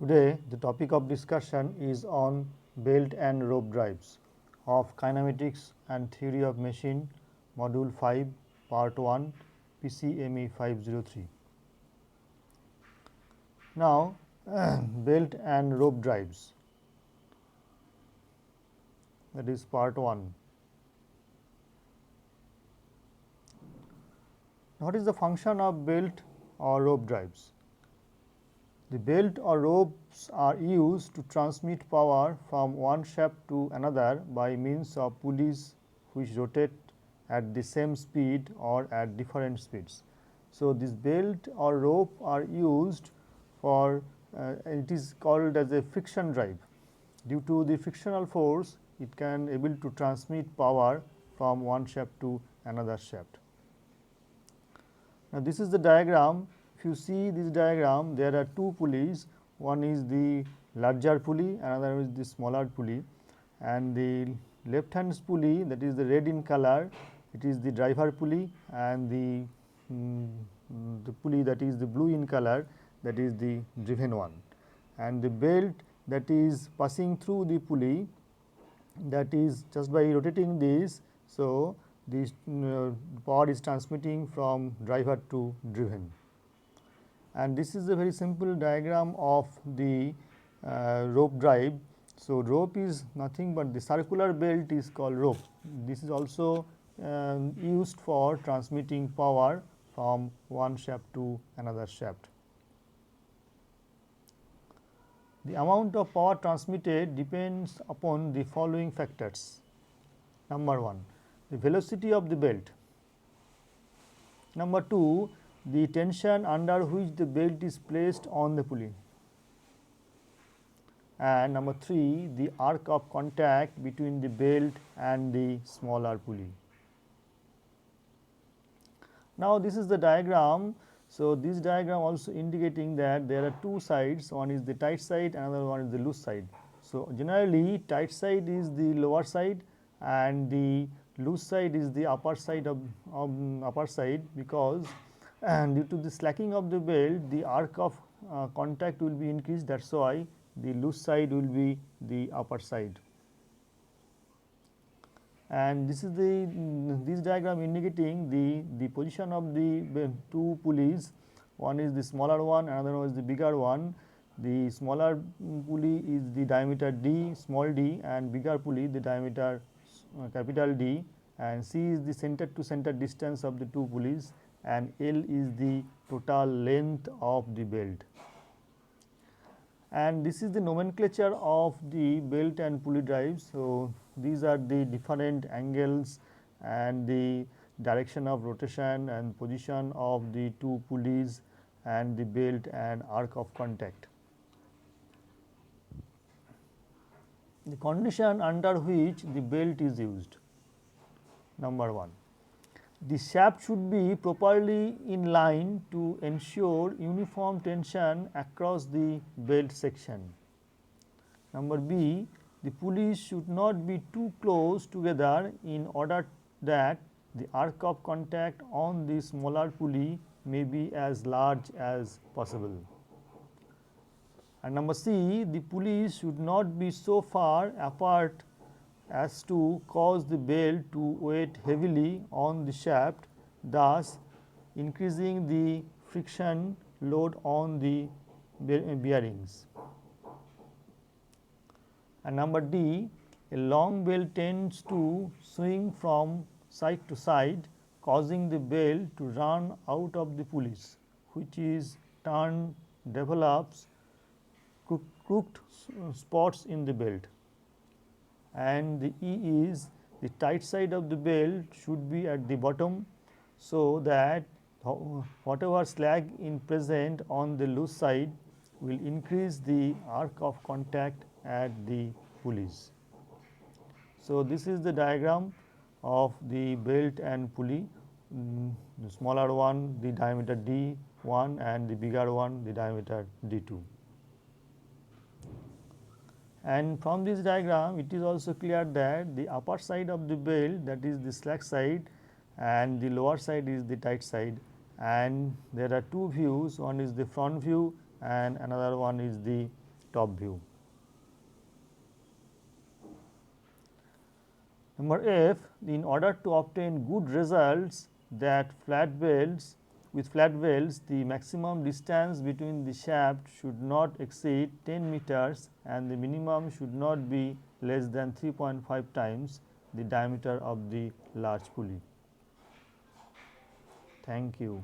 Today the topic of discussion is on belt and rope drives of kinematics and theory of machine, module 5, part 1, PCME 503. Now belt and rope drives, that is part 1. What is the function of belt or rope drives? The belt or ropes are used to transmit power from one shaft to another by means of pulleys which rotate at the same speed or at different speeds. So, this belt or rope are used for it is called as a friction drive. Due to the frictional force, it can able to transmit power from one shaft to another shaft. Now, this is the diagram. If you see this diagram, there are two pulleys. One is the larger pulley, another is the smaller pulley, and the left hand pulley, that is the red in color, it is the driver pulley, and the pulley that is the blue in color, that is the driven one, and the belt that is passing through the pulley, that is just by rotating this. So, this power is transmitting from driver to driven, and this is a very simple diagram of the rope drive. So, rope is nothing but the circular belt is called rope. This is also used for transmitting power from one shaft to another shaft. The amount of power transmitted depends upon the following factors. Number 1, the velocity of the belt. Number 2, the tension under which the belt is placed on the pulley. And number 3, the arc of contact between the belt and the smaller pulley. Now, this is the diagram. So, this diagram also indicating that there are two sides, one is the tight side, another one is the loose side. So, generally tight side is the lower side and the loose side is the upper side of upper side, because due to the slacking of the belt, the arc of contact will be increased. That is why the loose side will be the upper side. And this is this diagram indicating the position of the two pulleys. One is the smaller one, another one is the bigger one. The smaller pulley is the diameter d, small d, and bigger pulley the diameter capital D, and C is the center to center distance of the two pulleys, and L is the total length of the belt. And this is the nomenclature of the belt and pulley drives. So, these are the different angles and the direction of rotation and position of the two pulleys and the belt and arc of contact. The condition under which the belt is used. Number 1, the shaft should be properly in line to ensure uniform tension across the belt section. Number B, the pulleys should not be too close together in order that the arc of contact on the smaller pulley may be as large as possible. And number C, the pulleys should not be so far apart as to cause the belt to weigh heavily on the shaft, thus increasing the friction load on the bearings. And number D, a long belt tends to swing from side to side, causing the belt to run out of the pulleys, which is turn develops crooked spots in the belt. And the E is the tight side of the belt should be at the bottom, so that whatever slack in present on the loose side will increase the arc of contact at the pulleys. So, this is the diagram of the belt and pulley, the smaller one the diameter D1 and the bigger one the diameter D2. And from this diagram, it is also clear that the upper side of the belt, that is the slack side, and the lower side is the tight side, and there are two views, one is the front view and another one is the top view. Number F, in order to obtain good results with flat welds, the maximum distance between the shaft should not exceed 10 meters and the minimum should not be less than 3.5 times the diameter of the large pulley. Thank you.